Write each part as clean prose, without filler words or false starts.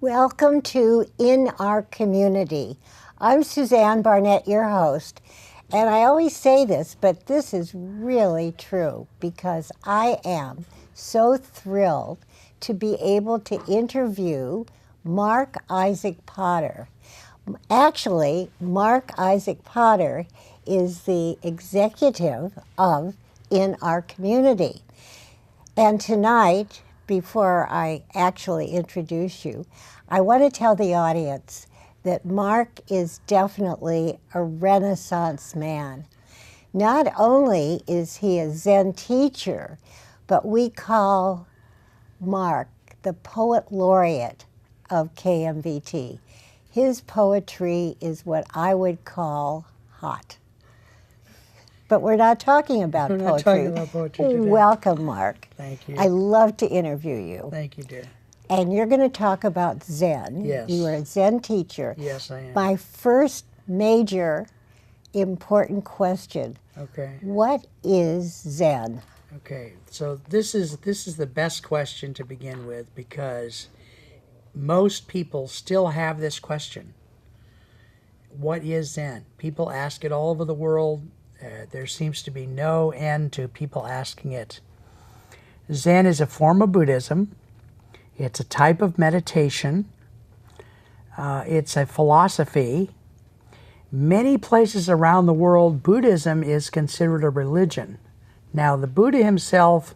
Welcome to In Our Community. I'm Suzanne Barnett, your host, and I always say this, but this is really true because I am so thrilled to be able to interview Marc Isaac Potter. Actually, Marc Isaac Potter is the executive of In Our Community. And tonight, before I actually introduce you, I want to tell the audience that Marc is definitely a Renaissance man. Not only is he a Zen teacher, but we call Marc the poet laureate of KMVT. His poetry is what I would call hot. But we're not talking about poetry. We're not talking about poetry today. Welcome, Marc. Thank you. I love to interview you. Thank you, dear. And you're going to talk about Zen. Yes. You are a Zen teacher. Yes, I am. My first major important question. Okay. What is Zen? Okay. So this is the best question to begin with because most people still have this question. What is Zen? People ask it all over the world. There seems to be no end to people asking it. Zen is a form of Buddhism. It's a type of meditation. It's a philosophy. Many places around the world, Buddhism is considered a religion. Now, the Buddha himself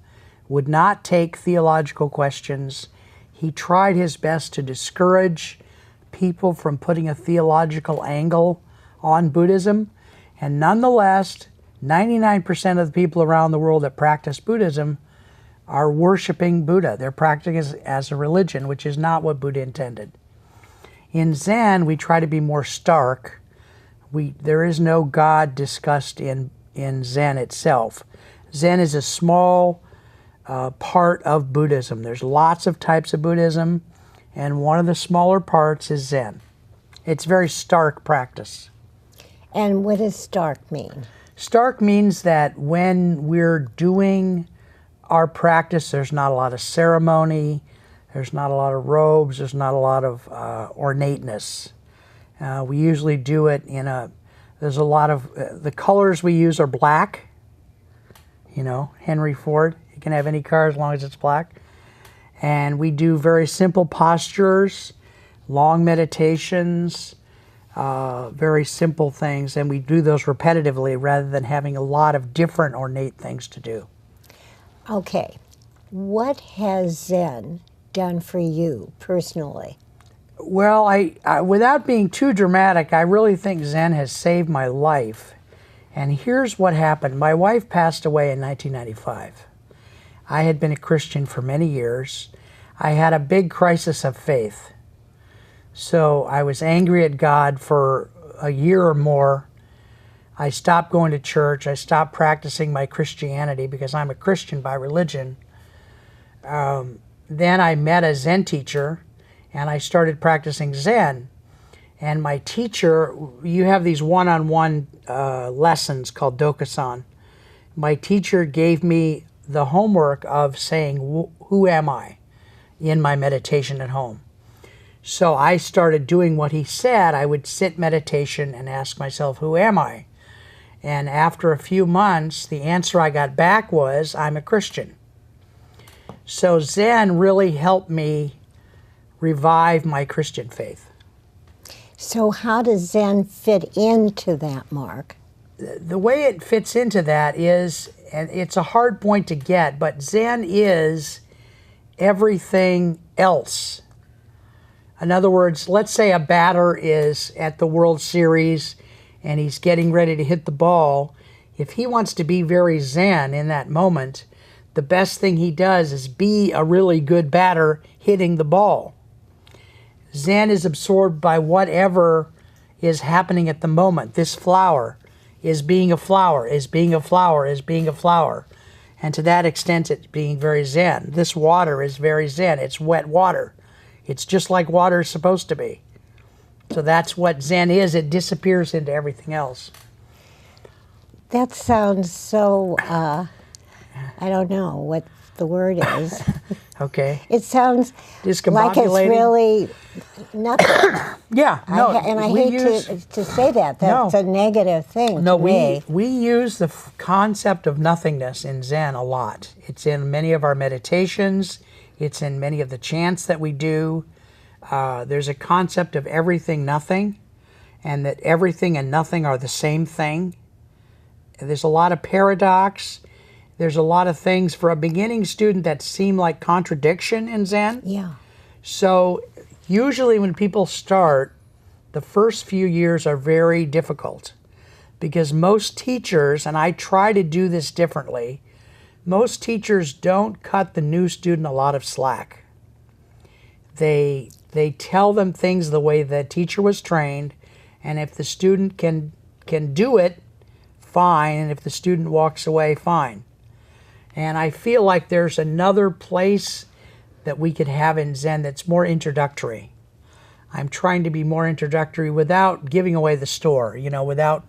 would not take theological questions. He tried his best to discourage people from putting a theological angle on Buddhism. And nonetheless, 99% of the people around the world that practice Buddhism are worshiping Buddha. They're practicing as a religion, which is not what Buddha intended. In Zen, we try to be more stark. There is no God discussed in Zen itself. Zen is a small part of Buddhism. There's lots of types of Buddhism, and one of the smaller parts is Zen. It's very stark practice. And what does stark mean? Stark means that when we're doing our practice, there's not a lot of ceremony, there's not a lot of robes, there's not a lot of ornateness. We usually do it there's a lot of, the colors we use are black. You know, Henry Ford, you can have any car as long as it's black. And we do very simple postures, long meditations, very simple things, and we do those repetitively rather than having a lot of different ornate things to do. Okay. What has Zen done for you personally? Well, I without being too dramatic, I really think Zen has saved my life. And here's what happened. My wife passed away in 1995. I had been a Christian for many years. I had a big crisis of faith. So I was angry at God for a year or more. I stopped going to church. I stopped practicing my Christianity because I'm a Christian by religion. Then I met a Zen teacher and I started practicing Zen. And my teacher, you have these one-on-one lessons called Dokusan. My teacher gave me the homework of saying, who am I, in my meditation at home. So I started doing what he said. I would sit meditation and ask myself, who am I? And after a few months, the answer I got back was, I'm a Christian. So Zen really helped me revive my Christian faith. So how does Zen fit into that, Marc? The way it fits into that is, and it's a hard point to get, but Zen is everything else. In other words, let's say a batter is at the World Series and he's getting ready to hit the ball. If he wants to be very Zen in that moment, the best thing he does is be a really good batter hitting the ball. Zen is absorbed by whatever is happening at the moment. This flower is being a flower, is being a flower, is being a flower. And to that extent, it's being very Zen. This water is very Zen. It's wet water. It's just like water is supposed to be. So that's what Zen is. It disappears into everything else. That sounds so, I don't know, what the word is. Okay. It sounds like it's Discombobulating? really nothing. Yeah, no. I we hate use, to say that. That's No. a negative thing No, to me. we use the concept of nothingness in Zen a lot. It's in many of our meditations. It's in many of the chants that we do. There's a concept of everything, nothing, and that everything and nothing are the same thing. There's a lot of paradox. There's a lot of things for a beginning student that seem like contradiction in Zen. Yeah. So usually when people start, the first few years are very difficult because most teachers, and I try to do this differently, most teachers don't cut the new student a lot of slack. They tell them things the way the teacher was trained, and if the student can do it, fine, and if the student walks away, fine. And I feel like there's another place that we could have in Zen that's more introductory. I'm trying to be more introductory without giving away the store, without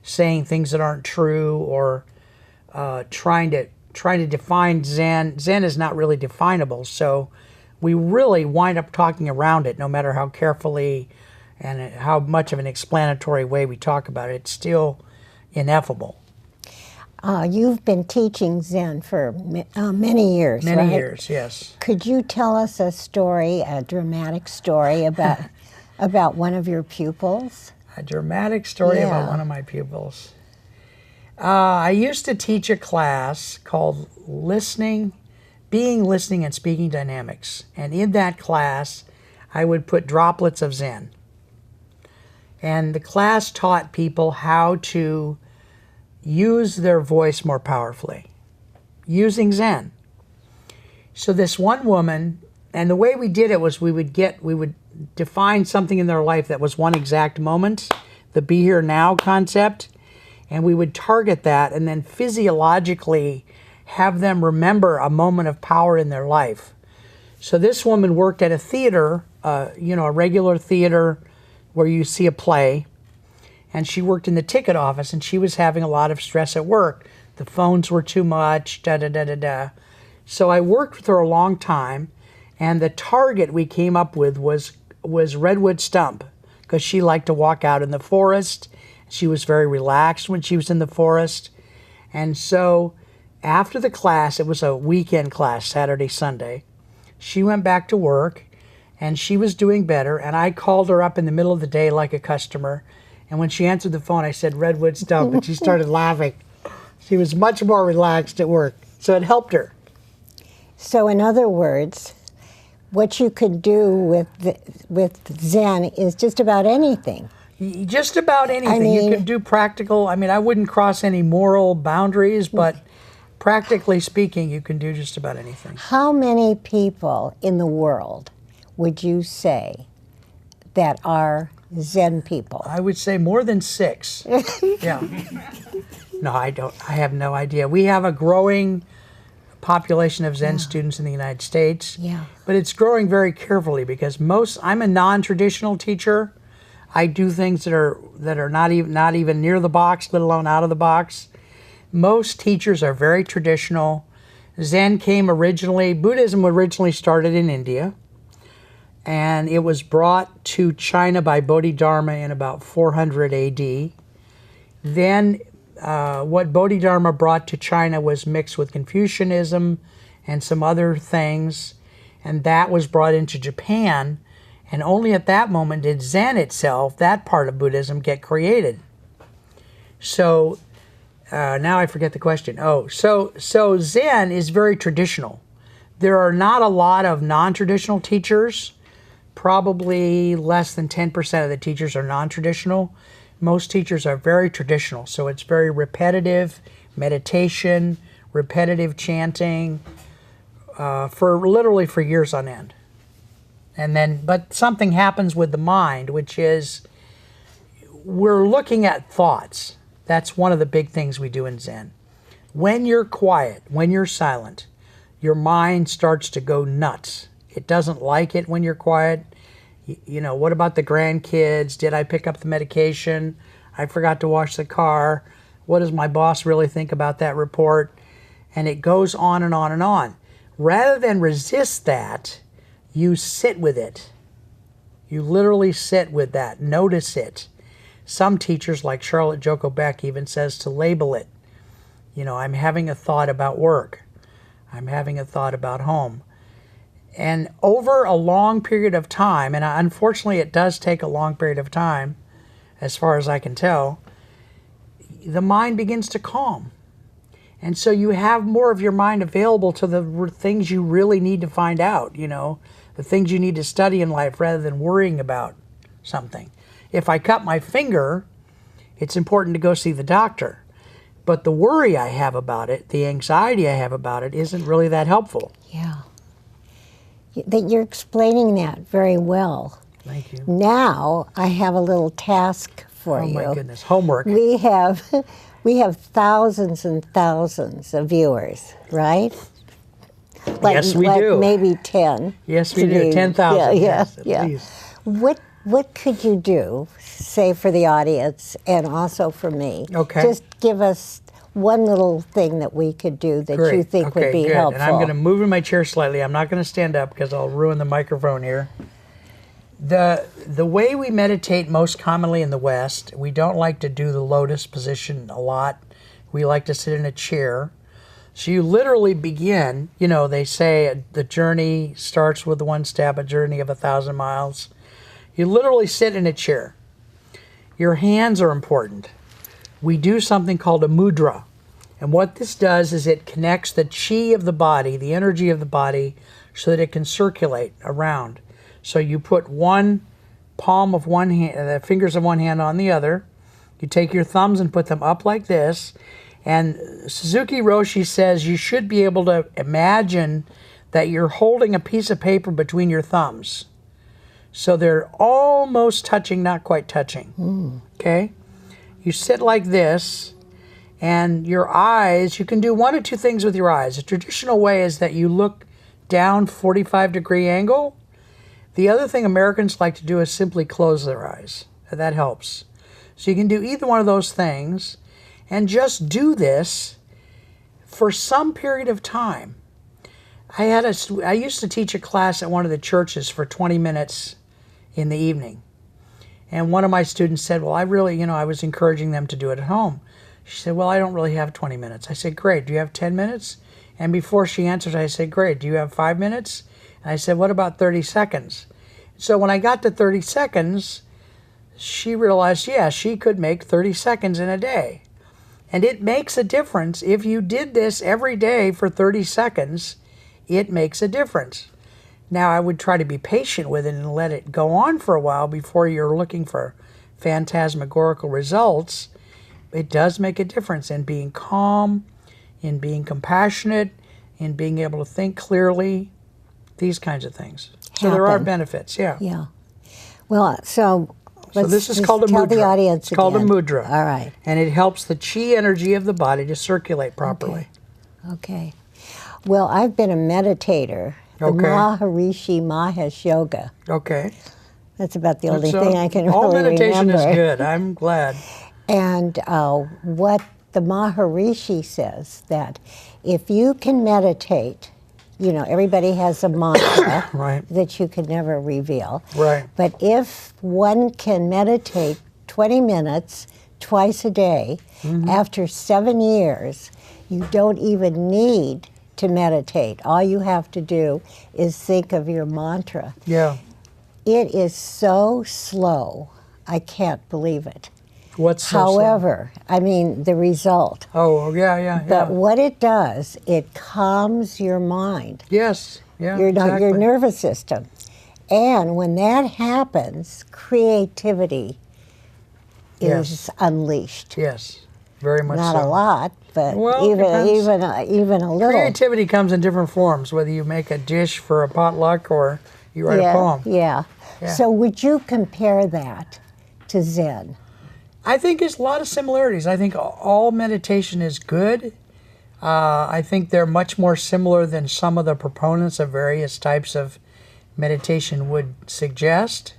saying things that aren't true or trying to define Zen. Zen is not really definable, so we really wind up talking around it no matter how carefully and how much of an explanatory way we talk about it. It's still ineffable. You've been teaching Zen for many years, right? Many years, yes. Could you tell us a story, a dramatic story about one of your pupils? A dramatic story about one of my pupils. I used to teach a class called Being, Listening, and Speaking Dynamics. And in that class, I would put droplets of Zen. And the class taught people how to use their voice more powerfully, using Zen. So this one woman, and the way we did it was we would define something in their life that was one exact moment, the be here now concept, and we would target that and then physiologically have them remember a moment of power in their life. So this woman worked at a theater, a regular theater where you see a play, and she worked in the ticket office, and she was having a lot of stress at work. The phones were too much, da-da-da-da-da. So I worked with her a long time, and the target we came up with was Redwood Stump, because she liked to walk out in the forest. She was very relaxed when she was in the forest. And so after the class, it was a weekend class, Saturday, Sunday, she went back to work, and she was doing better, and I called her up in the middle of the day like a customer. And when she answered the phone, I said, Redwood Stump, and she started laughing. She was much more relaxed at work, so it helped her. So in other words, what you could do with Zen is just about anything. Just about anything. You can do practical. I wouldn't cross any moral boundaries, but practically speaking, you can do just about anything. How many people in the world would you say that are Zen people? I would say more than 6. Yeah. No, I don't. I have no idea. We have a growing population of Zen students in the United States. Yeah. But it's growing very carefully because I'm a non-traditional teacher. I do things that are not even near the box, let alone out of the box. Most teachers are very traditional. Buddhism originally started in India, and it was brought to China by Bodhidharma in about 400 AD. Then what Bodhidharma brought to China was mixed with Confucianism and some other things, and that was brought into Japan, and only at that moment did Zen itself, that part of Buddhism, get created. So now I forget the question. So Zen is very traditional. There are not a lot of non-traditional teachers. Probably less than 10% of the teachers are non-traditional. Most teachers are very traditional, so it's very repetitive meditation, repetitive chanting, for years on end. But something happens with the mind, which is we're looking at thoughts. That's one of the big things we do in Zen. When you're quiet, when you're silent, your mind starts to go nuts. It doesn't like it when you're quiet. What about the grandkids? Did I pick up the medication? I forgot to wash the car. What does my boss really think about that report? And it goes on and on and on. Rather than resist that, you sit with it. You literally sit with that. Notice it. Some teachers, like Charlotte Joko Beck, even says to label it. You know, I'm having a thought about work. I'm having a thought about home. And over a long period of time, and unfortunately it does take a long period of time, as far as I can tell, the mind begins to calm. And so you have more of your mind available to the things you really need to find out, you know, the things you need to study in life rather than worrying about something. If I cut my finger, it's important to go see the doctor. But the worry I have about it, the anxiety I have about it, isn't really that helpful. Yeah. That you're explaining that very well. Thank you. Now I have a little task for you. Oh my goodness, homework. We have thousands and thousands of viewers, right? Yes, we do. Maybe 10. Yes, we do. 10,000. Yeah. Please. What could you do, say for the audience and also for me? Okay. Just give us one little thing that we could do that you think would be good. helpful. And I'm going to move in my chair slightly. I'm not going to stand up because I'll ruin the microphone here. The way we meditate most commonly in the West, we don't like to do the lotus position a lot. We like to sit in a chair. So you literally begin, you know, they say the journey starts with one step, a journey of 1,000 miles. You literally sit in a chair. Your hands are important. We do something called a mudra. And what this does is it connects the chi of the body, the energy of the body, so that it can circulate around. So you put one palm of one hand, the fingers of one hand on the other. You take your thumbs and put them up like this. And Suzuki Roshi says you should be able to imagine that you're holding a piece of paper between your thumbs. So they're almost touching, not quite touching. Okay? You sit like this, and your eyes, you can do one of two things with your eyes. The traditional way is that you look down 45-degree angle. The other thing Americans like to do is simply close their eyes. That helps. So you can do either one of those things, and just do this for some period of time. I used to teach a class at one of the churches for 20 minutes in the evening. And one of my students said, well, I really, I was encouraging them to do it at home. She said, well, I don't really have 20 minutes. I said, great. Do you have 10 minutes? And before she answered, I said, great. Do you have 5 minutes? And I said, what about 30 seconds? So when I got to 30 seconds, she realized, yeah, she could make 30 seconds in a day. And it makes a difference. If you did this every day for 30 seconds, it makes a difference. Now, I would try to be patient with it and let it go on for a while before you're looking for phantasmagorical results. It does make a difference in being calm, in being compassionate, in being able to think clearly, these kinds of things. So there are benefits, yeah. Yeah. Well, so this is called a tell mudra. the audience It's called a mudra. All right. And it helps the chi energy of the body to circulate properly. Okay. Well, I've been a meditator. The Maharishi Mahesh Yoga. Okay. That's about the only thing I can all really meditation remember. is good. I'm glad. And what the Maharishi says, that if you can meditate, everybody has a mantra Right. that you can never reveal. Right. But if one can meditate 20 minutes twice a day, after 7 years, you don't even need to meditate. All you have to do is think of your mantra. Yeah. It is so slow. I can't believe it. What's so However, I mean, the result. Oh, yeah. But what it does, it calms your mind. Yes. Yeah. Your nervous system. And when that happens, creativity is unleashed. Yes. Very much Not so. a lot, but even a little. Creativity comes in different forms, whether you make a dish for a potluck or you write a poem. Yeah. So would you compare that to Zen? I think there's a lot of similarities. I think all meditation is good. I think they're much more similar than some of the proponents of various types of meditation would suggest.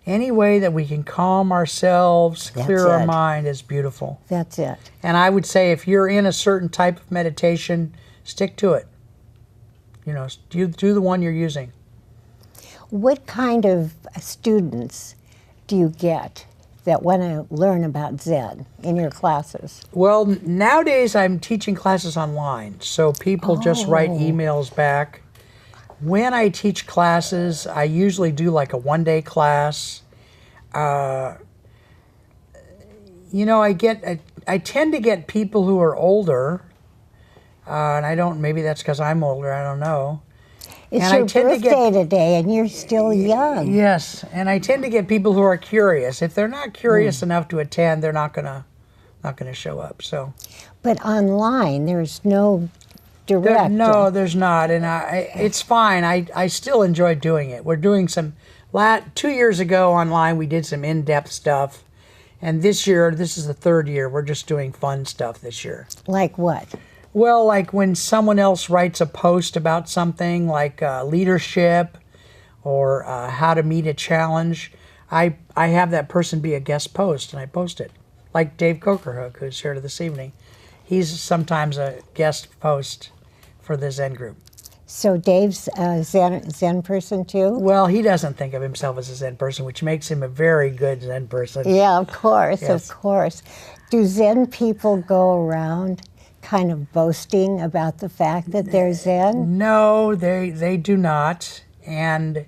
Any way that we can calm ourselves, clear our mind is beautiful. That's it. And I would say if you're in a certain type of meditation, stick to it. do the one you're using. What kind of students do you get that want to learn about Zen in your classes? Well, nowadays I'm teaching classes online, so people just write emails back. When I teach classes, I usually do like a one-day class. I tend to get people who are older, and I don't. Maybe that's because I'm older. I don't know. It's your birthday today, and you're still young. Yes, and I tend to get people who are curious. If they're not curious enough to attend, they're not gonna show up. So, but online, there's no direct. No, there's not, and it's fine. I still enjoy doing it. We're doing some. 2 years ago online, we did some in-depth stuff, and this year, this is the third year, we're just doing fun stuff this year. Like what? Well, like when someone else writes a post about something like leadership or how to meet a challenge, I have that person be a guest post and I post it. Like Dave Cokerhook, who's here this evening. He's sometimes a guest post for the Zen group. So Dave's a Zen person too? Well, he doesn't think of himself as a Zen person, which makes him a very good Zen person. Yeah, of course, Yes. of course. Do Zen people go around kind of boasting about the fact that they're Zen? No, they do not. And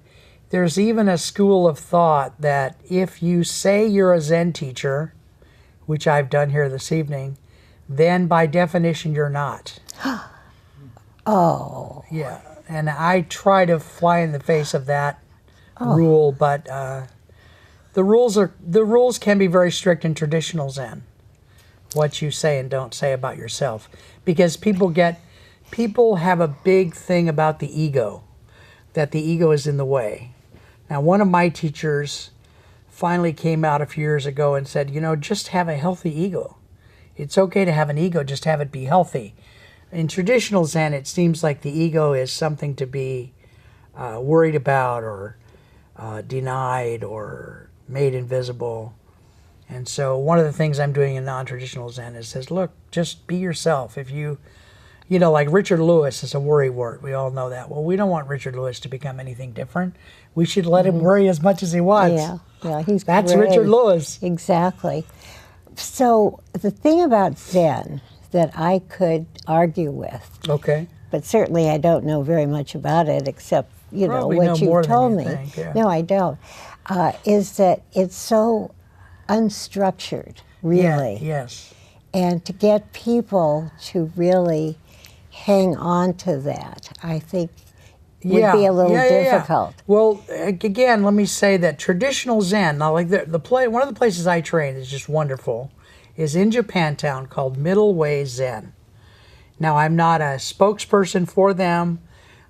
there's even a school of thought that if you say you're a Zen teacher, which I've done here this evening, then by definition you're not. Oh. Yeah, and I try to fly in the face of that rule, but the rules can be very strict in traditional Zen. What you say and don't say about yourself, because people have a big thing about the ego, that the ego is in the way. Now, one of my teachers finally came out a few years ago and said, just have a healthy ego. It's okay to have an ego, just have it be healthy. In traditional Zen, it seems like the ego is something to be worried about or denied or made invisible. And so one of the things I'm doing in non-traditional Zen is says, look, just be yourself. If like Richard Lewis is a worrywart. We all know that. Well, we don't want Richard Lewis to become anything different. We should let him worry as much as he wants. Yeah, That's great. Richard Lewis. Exactly. So the thing about Zen that I could argue with, Okay. but certainly I don't know very much about it except, Probably what know you've more than told you me. think, yeah. No, I don't. Is that it's so unstructured, really. Yeah, yes. And to get people to really hang on to that, I think would be a little difficult. Well, again, let me say that traditional Zen, now like one of the places I train is just wonderful, is in Japantown called Middle Way Zen. Now, I'm not a spokesperson for them.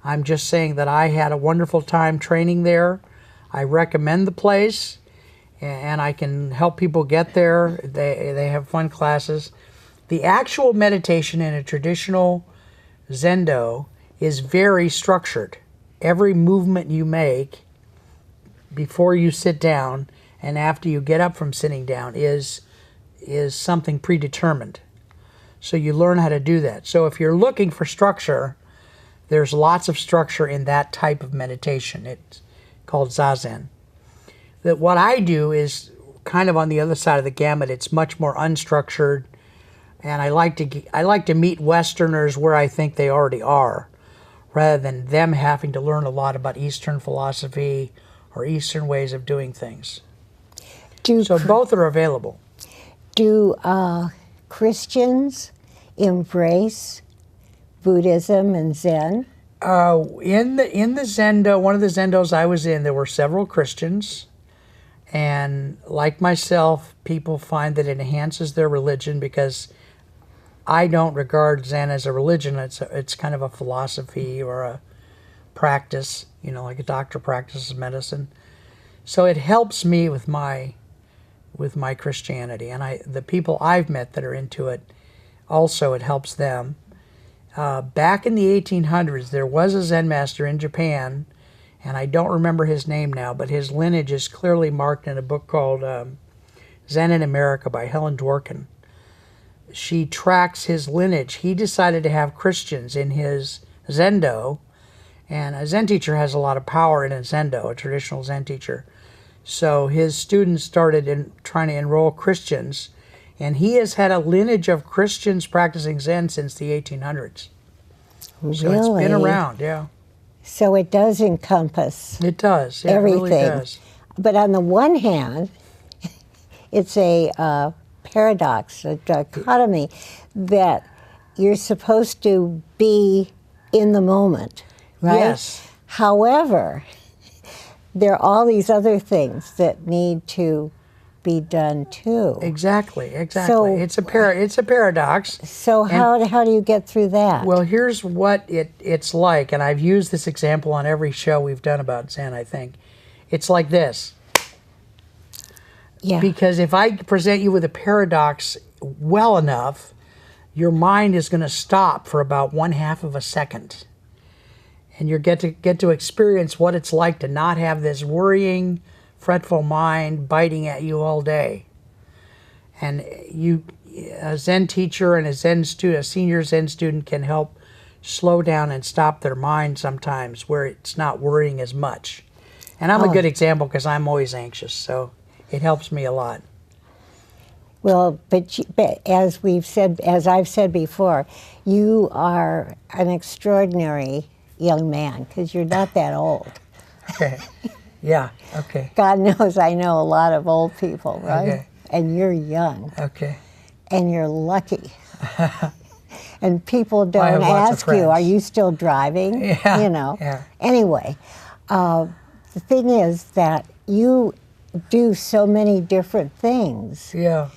I'm just saying that I had a wonderful time training there. I recommend the place, and I can help people get there. They have fun classes. The actual meditation in a traditional Zendo is very structured. Every movement you make before you sit down and after you get up from sitting down is something predetermined. So you learn how to do that. So if you're looking for structure, there's lots of structure in that type of meditation. It's called Zazen. That what I do is kind of on the other side of the gamut. It's much more unstructured, and I like to meet Westerners where I think they already are, rather than them having to learn a lot about Eastern philosophy or Eastern ways of doing things. So both are available. Do Christians embrace Buddhism and Zen? In the Zendo, one of the Zendos I was in, there were several Christians, and like myself, people find that it enhances their religion, because I don't regard Zen as a religion. It's kind of a philosophy or a practice, like a doctor practices medicine. So it helps me with my Christianity, and the people I've met that are into it, also it helps them. Back in the 1800s, there was a Zen master in Japan, and I don't remember his name now, but his lineage is clearly marked in a book called Zen in America by Helen Dworkin. She tracks his lineage. He decided to have Christians in his Zendo And a Zen teacher has a lot of power in a Zendo, a traditional Zen teacher. So his students started trying to enroll Christians, and he has had a lineage of Christians practicing Zen since the 1800s. Really? So it's been around, yeah. So it does encompass It does. Yeah, everything. It really does. But on the one hand, it's a paradox, a dichotomy, that you're supposed to be in the moment, right? Yes. However, there are all these other things that need to be done too. Exactly. So- it's a paradox. So how do you get through that? Well, here's what it's like, and I've used this example on every show we've done about Zen, I think. It's like this. yeah. Because if I present you with a paradox well enough, your mind is going to stop for about 1/2 of a second. And you get to experience what it's like to not have this worrying, fretful mind biting at you all day. And a Zen teacher and a senior Zen student can help slow down and stop their mind sometimes where it's not worrying as much. And I'm a good example because I'm always anxious, so it helps me a lot. Well, but as I've said before, you are an extraordinary young man because you're not that old. Okay. Yeah. Okay. God knows I know a lot of old people, right? Okay. And you're young, Okay. and you're lucky. And people I have don't lots of ask you, friends. "Are you still driving?" Yeah, You know. yeah. Anyway, the thing is that you do so many different things. Yeah.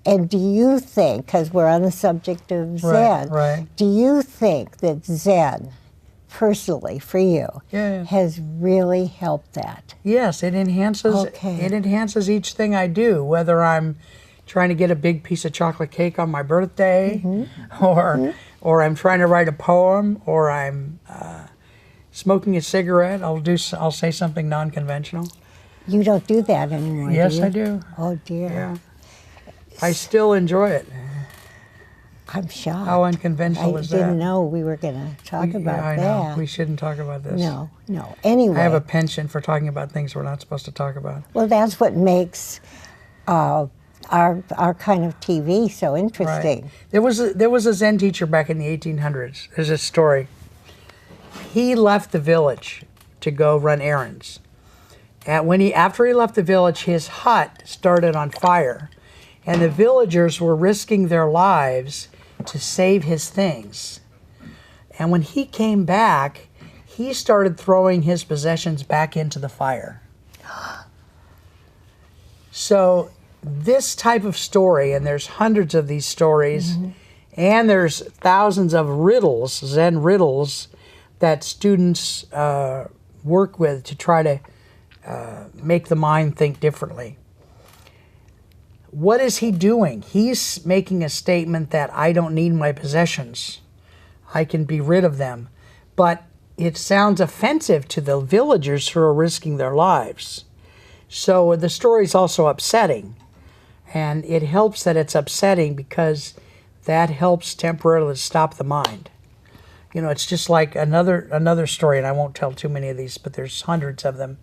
And do you think, because we're on the subject of Zen, right. do you think that Zen, personally for you, Yeah. has really helped that? Yes, it enhances. Okay. It enhances each thing I do, whether I'm trying to get a big piece of chocolate cake on my birthday, or I'm trying to write a poem, or I'm smoking a cigarette. I'll say something non-conventional. You don't do that anymore, Yes, do you? I do. Oh, dear. Yeah. I still enjoy it. I'm shocked. How unconventional I is that? didn't know we were going to talk about I that. know. We shouldn't talk about this. No. Anyway, I have a penchant for talking about things we're not supposed to talk about. well, that's what makes our kind of TV so interesting. There was a Zen teacher back in the 1800s. There's a story. He left the village to go run errands. After he left the village, his hut started on fire, and the villagers were risking their lives to save his things. And when he came back, he started throwing his possessions back into the fire. So this type of story, and there's hundreds of these stories, and there's thousands of riddles, Zen riddles, that students work with to try to make the mind think differently. What is he doing? He's making a statement that I don't need my possessions. I can be rid of them. But it sounds offensive to the villagers who are risking their lives. So the story is also upsetting. And it helps that it's upsetting because that helps temporarily stop the mind. You know, it's just like another story, and I won't tell too many of these, but there's hundreds of them.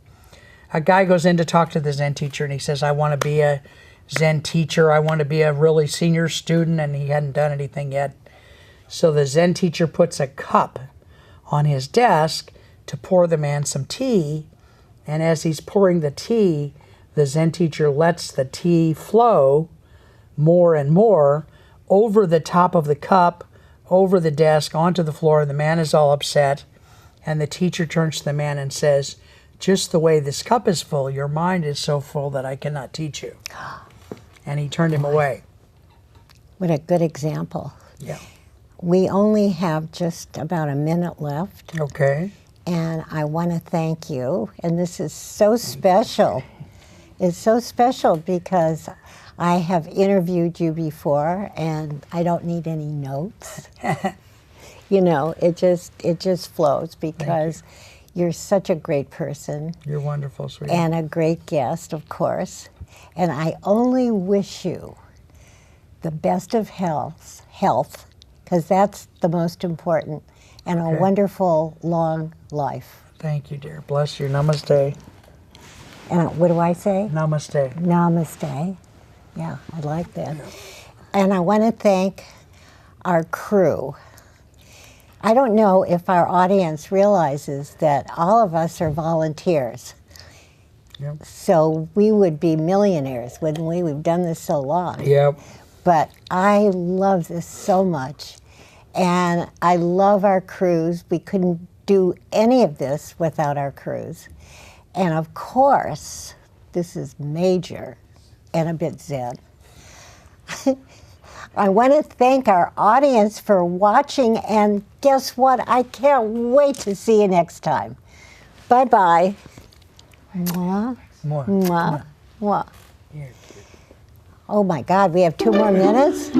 A guy goes in to talk to the Zen teacher, and he says, I want to be a Zen teacher. I want to be a really senior student, and he hadn't done anything yet. So the Zen teacher puts a cup on his desk to pour the man some tea, and as he's pouring the tea, the Zen teacher lets the tea flow more and more over the top of the cup, over the desk, onto the floor, and the man is all upset. And the teacher turns to the man and says, just the way this cup is full, your mind is so full that I cannot teach you. And he turned him away. What a good example. Yeah. We only have just about a minute left, Okay. and I want to thank you. And this is so special. It's so special because I have interviewed you before, and I don't need any notes. You know, it just flows because you're such a great person. You're wonderful, sweetie. And a great guest, of course. And I only wish you the best of health, because that's the most important, and a wonderful, long life. Thank you, dear. Bless you. Namaste. And what do I say? Namaste. Namaste. Yeah, I like that. And I want to thank our crew. I don't know if our audience realizes that all of us are volunteers. Yep. So we would be millionaires, wouldn't we? We've done this so long. Yep. But I love this so much. And I love our crews. We couldn't do any of this without our crews. And of course, this is major and a bit zen. I want to thank our audience for watching, and guess what? I can't wait to see you next time. Bye-bye. Mwah. More. Mwah. Mwah. Here. Oh my God, we have 2 more minutes?